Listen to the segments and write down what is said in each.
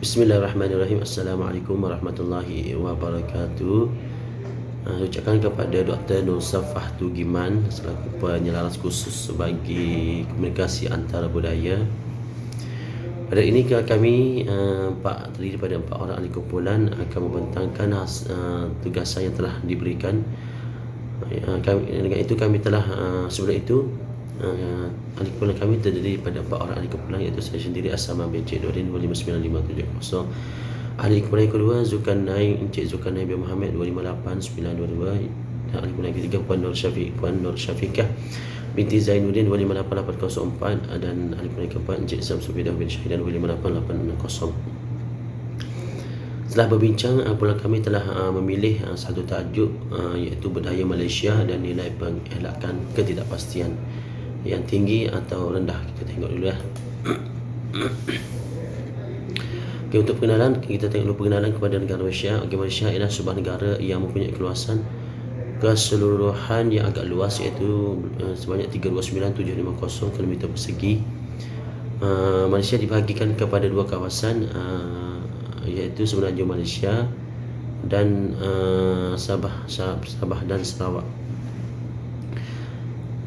Bismillahirrahmanirrahim. Assalamualaikum warahmatullahi wabarakatuh. Ucapkan kepada Dr. Nur Safah Tugiman selaku penyelaras khusus bagi komunikasi antara budaya. Pada ini kami terdiri daripada 4 orang ahli kumpulan akan membentangkan tugasan yang telah diberikan. Dengan itu kami telah sebelum itu ahli kumpulan kami terdiri daripada 4 orang ahli kumpulan, iaitu saya sendiri Asama bin Cik Nordin 259570. Ahli kumpulan yang kedua Encik Zulkarnain bin Muhammad 258922. Dan ahli kumpulan yang ketiga Puan Nur Syafiqah binti Zainuddin 258804. Dan ahli kumpulan yang keempat Encik Samsubidah bin Syahidan 258860. Setelah berbincang, kumpulan kami telah memilih satu tajuk, iaitu budaya Malaysia dan nilai pengelakkan ketidakpastian yang tinggi atau rendah. Kita tengok dulu ya. Okay, untuk perkenalan, kita tengok dulu perkenalan kepada negara Malaysia. Okay, Malaysia ialah sebuah negara yang mempunyai keluasan keseluruhan yang agak luas, iaitu sebanyak 329750 km persegi. Malaysia dibahagikan kepada dua kawasan, iaitu Semenanjung Malaysia dan Sabah dan Sarawak.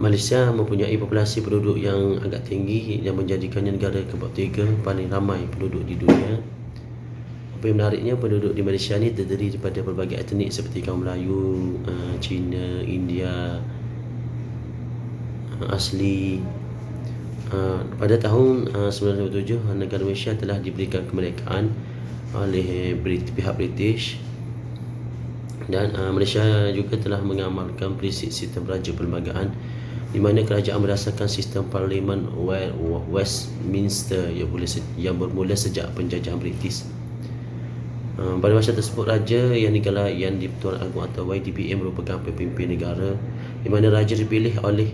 Malaysia mempunyai populasi penduduk yang agak tinggi yang menjadikannya negara ketiga paling ramai penduduk di dunia. Apa yang menariknya, penduduk di Malaysia ni terdiri daripada berbagai etnik seperti kaum Melayu, Cina, India asli. Pada tahun 1997, negara Malaysia telah diberikan kemerdekaan oleh pihak British, dan Malaysia juga telah mengamalkan prinsip sistem raja perlembagaan, di mana kerajaan berdasarkan sistem Parlimen Westminster yang bermula sejak penjajahan British. Pada masa tersebut, raja yang di-Pertuan Agong atau YTPA merupakan pemimpin negara, di mana raja dipilih oleh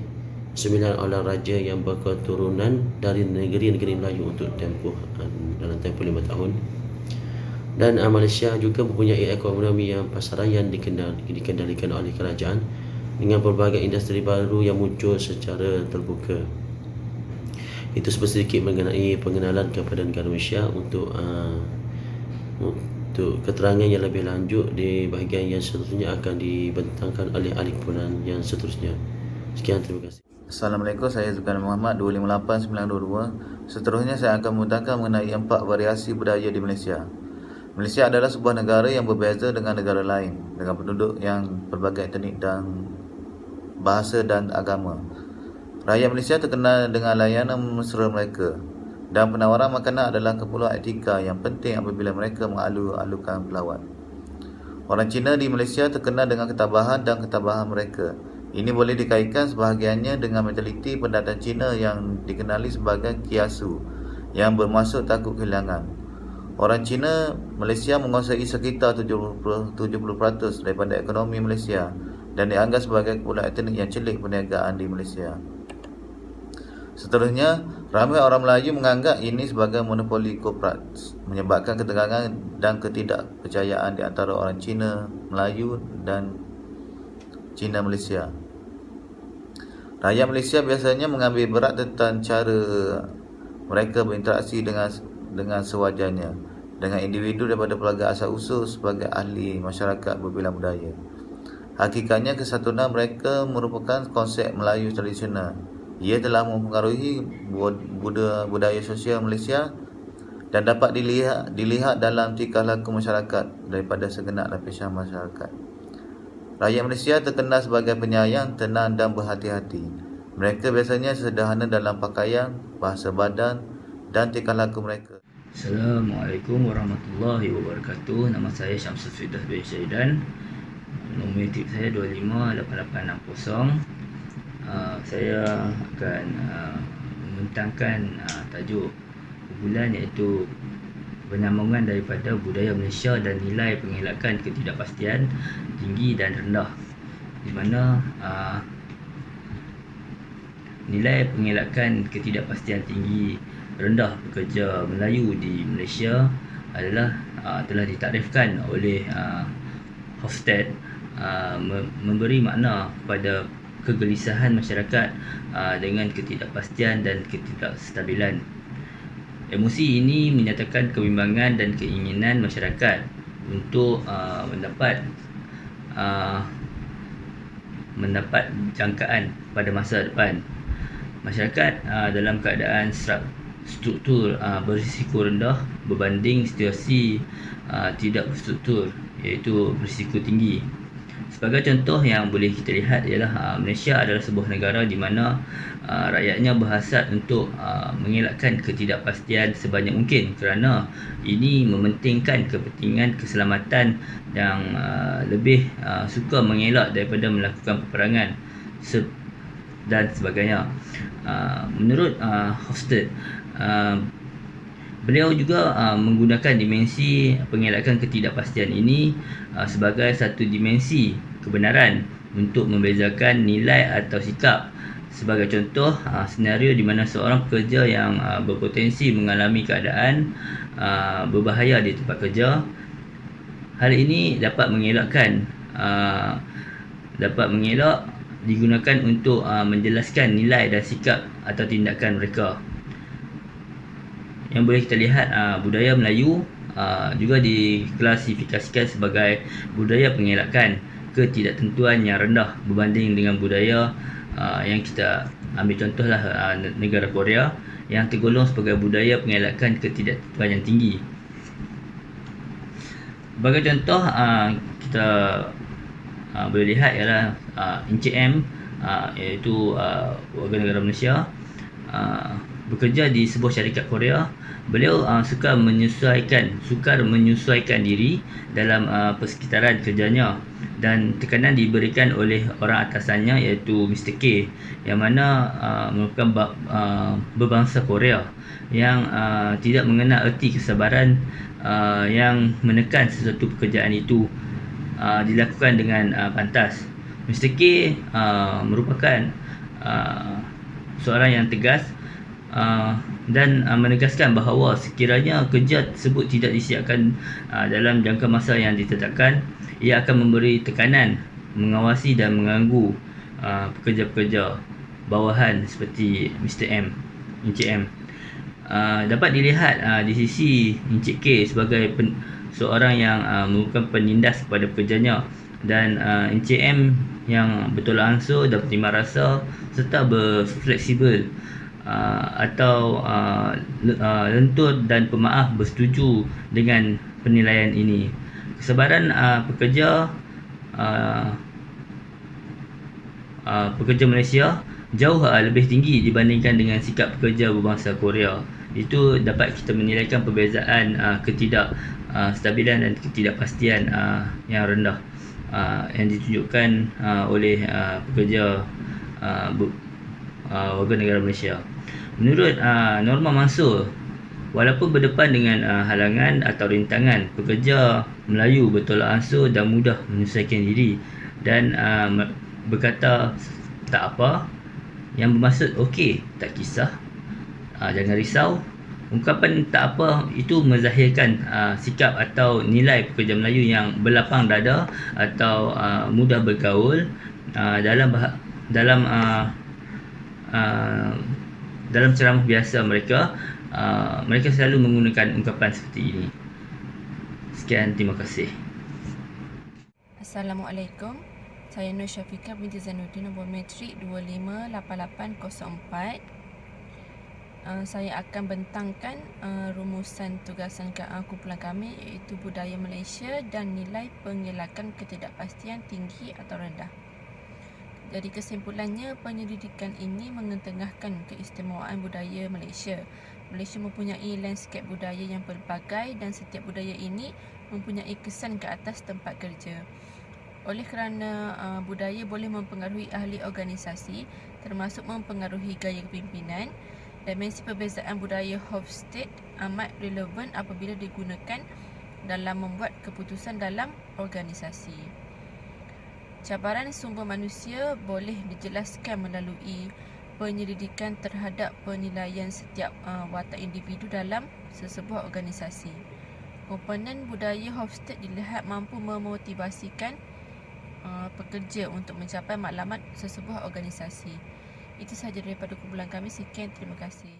9 orang raja yang berketurunan dari negeri-negeri Melayu untuk dalam tempoh 5 tahun. Dan Malaysia juga mempunyai ekonomi yang pasaran yang dikendalikan oleh kerajaan dengan berbagai industri baru yang muncul secara terbuka. Itu sedikit mengenai pengenalan kepada negara Malaysia. Untuk keterangan yang lebih lanjut di bahagian yang seterusnya akan dibentangkan oleh ahli kumpulan yang seterusnya. Sekian, terima kasih. Assalamualaikum, saya Zulkarnain Muhammad 258922. Seterusnya saya akan membentangkan mengenai 4 variasi budaya di Malaysia. Malaysia adalah sebuah negara yang berbeza dengan negara lain, dengan penduduk yang berbagai etnik dan bahasa dan agama. Rakyat Malaysia terkenal dengan layanan mesra mereka, dan penawaran makanan adalah keperluan etika yang penting apabila mereka mengalu-alukan pelawat. Orang Cina di Malaysia terkenal dengan ketabahan dan ketabahan mereka. Ini boleh dikaitkan sebahagiannya dengan mentaliti pendatang Cina yang dikenali sebagai kiasu, yang bermaksud takut kehilangan. Orang Cina Malaysia menguasai sekitar 70% daripada ekonomi Malaysia dan dianggap sebagai kumpulan etnik yang celik perniagaan di Malaysia. Seterusnya, ramai orang Melayu menganggap ini sebagai monopoli korporat, menyebabkan ketegangan dan ketidakpercayaan di antara orang Cina Melayu dan Cina Malaysia. Rakyat Malaysia biasanya mengambil berat tentang cara mereka berinteraksi dengan sewajarnya dengan individu daripada pelbagai asal-usul sebagai ahli masyarakat berbilang budaya. Hakikatnya, kesatuan mereka merupakan konsep Melayu tradisional. Ia telah mempengaruhi budaya sosial Malaysia dan dapat dilihat dalam tingkah laku masyarakat daripada segenap lapisan masyarakat. Rakyat Malaysia terkenal sebagai penyayang, tenang dan berhati-hati. Mereka biasanya sederhana dalam pakaian, bahasa badan dan tingkah laku mereka. Assalamualaikum warahmatullahi wabarakatuh. Nama saya Syamsul Fidah bin Syahidan. Nombor tip saya 258860. Saya akan membentangkan tajuk kumpulan, iaitu penyambungan daripada budaya Malaysia dan nilai pengelakkan ketidakpastian tinggi dan rendah, di mana nilai pengelakkan ketidakpastian tinggi rendah pekerja Melayu di Malaysia adalah telah ditakdirkan oleh Hofstede, memberi makna kepada kegelisahan masyarakat dengan ketidakpastian dan ketidakstabilan. Emosi ini menyatakan kebimbangan dan keinginan masyarakat untuk mendapat jangkaan pada masa depan. Masyarakat dalam keadaan struktur berisiko rendah berbanding situasi tidak berstruktur, iaitu berisiko tinggi. Sebagai contoh yang boleh kita lihat ialah Malaysia adalah sebuah negara di mana rakyatnya berhasrat untuk mengelakkan ketidakpastian sebanyak mungkin, kerana ini mementingkan kepentingan keselamatan yang lebih suka mengelak daripada melakukan peperangan dan sebagainya. Menurut Hofstede, beliau juga menggunakan dimensi pengelakan ketidakpastian ini sebagai satu dimensi kebenaran untuk membezakan nilai atau sikap. Sebagai contoh, senario di mana seorang pekerja yang berpotensi mengalami keadaan berbahaya di tempat kerja, hal ini dapat mengelak digunakan untuk menjelaskan nilai dan sikap atau tindakan mereka. Yang boleh kita lihat, budaya Melayu juga diklasifikasikan sebagai budaya pengelakan ketidaktentuan yang rendah berbanding dengan budaya yang kita ambil contohlah negara Korea yang tergolong sebagai budaya pengelakan ketidaktentuan yang tinggi. Sebagai contoh, kita boleh lihat ialah Encik M, iaitu warga negara Malaysia, bekerja di sebuah syarikat Korea. Beliau sukar menyesuaikan diri dalam persekitaran kerjanya, dan tekanan diberikan oleh orang atasannya iaitu Mr. K, yang mana merupakan berbangsa Korea yang tidak mengenal erti kesabaran yang menekan sesuatu pekerjaan itu dilakukan dengan pantas. Mr. K merupakan seorang yang tegas dan menegaskan bahawa sekiranya kerja tersebut tidak disiapkan dalam jangka masa yang ditetapkan, ia akan memberi tekanan, mengawasi dan mengganggu pekerja-pekerja bawahan seperti Mr. M, Encik M. Dapat dilihat di sisi Encik K sebagai seorang yang merupakan penindas kepada pekerjanya, dan Encik M yang bertolak ansur dan berterima rasa serta berfleksibel atau lentur dan pemaaf bersetuju dengan penilaian ini. Kesabaran pekerja Malaysia jauh lebih tinggi dibandingkan dengan sikap pekerja berbangsa Korea. Itu dapat kita menilaikan perbezaan ketidakstabilan dan ketidakpastian yang rendah yang ditunjukkan oleh pekerja warga negara Malaysia. Menurut Norma Mansur, walaupun berdepan dengan halangan atau rintangan, pekerja Melayu bertolak ansur dan mudah menyesuaikan diri dan berkata tak apa, yang bermaksud okey, tak kisah, jangan risau. Ungkapan tak apa itu menzahirkan sikap atau nilai pekerja Melayu yang berlapang dada atau mudah bergaul. Dalam ceramah biasa mereka selalu menggunakan ungkapan seperti ini. Sekian, terima kasih. Assalamualaikum. Saya Nur Syafiqah binti Zainuddin, nombor metrik 258804. Saya akan bentangkan rumusan tugasan kumpulan kami, iaitu budaya Malaysia dan nilai pengelakan ketidakpastian tinggi atau rendah. Jadi kesimpulannya, penyelidikan ini mengetengahkan keistimewaan budaya Malaysia. Malaysia mempunyai lanskap budaya yang pelbagai dan setiap budaya ini mempunyai kesan ke atas tempat kerja. Oleh kerana budaya boleh mempengaruhi ahli organisasi, termasuk mempengaruhi gaya kepimpinan, dimensi perbezaan budaya Hofstede amat relevan apabila digunakan dalam membuat keputusan dalam organisasi. Cabaran sumber manusia boleh dijelaskan melalui penyelidikan terhadap penilaian setiap watak individu dalam sesebuah organisasi. Komponen budaya Hofstede dilihat mampu memotivasikan pekerja untuk mencapai matlamat sesebuah organisasi. Itu sahaja daripada kumpulan kami. Sekian, terima kasih.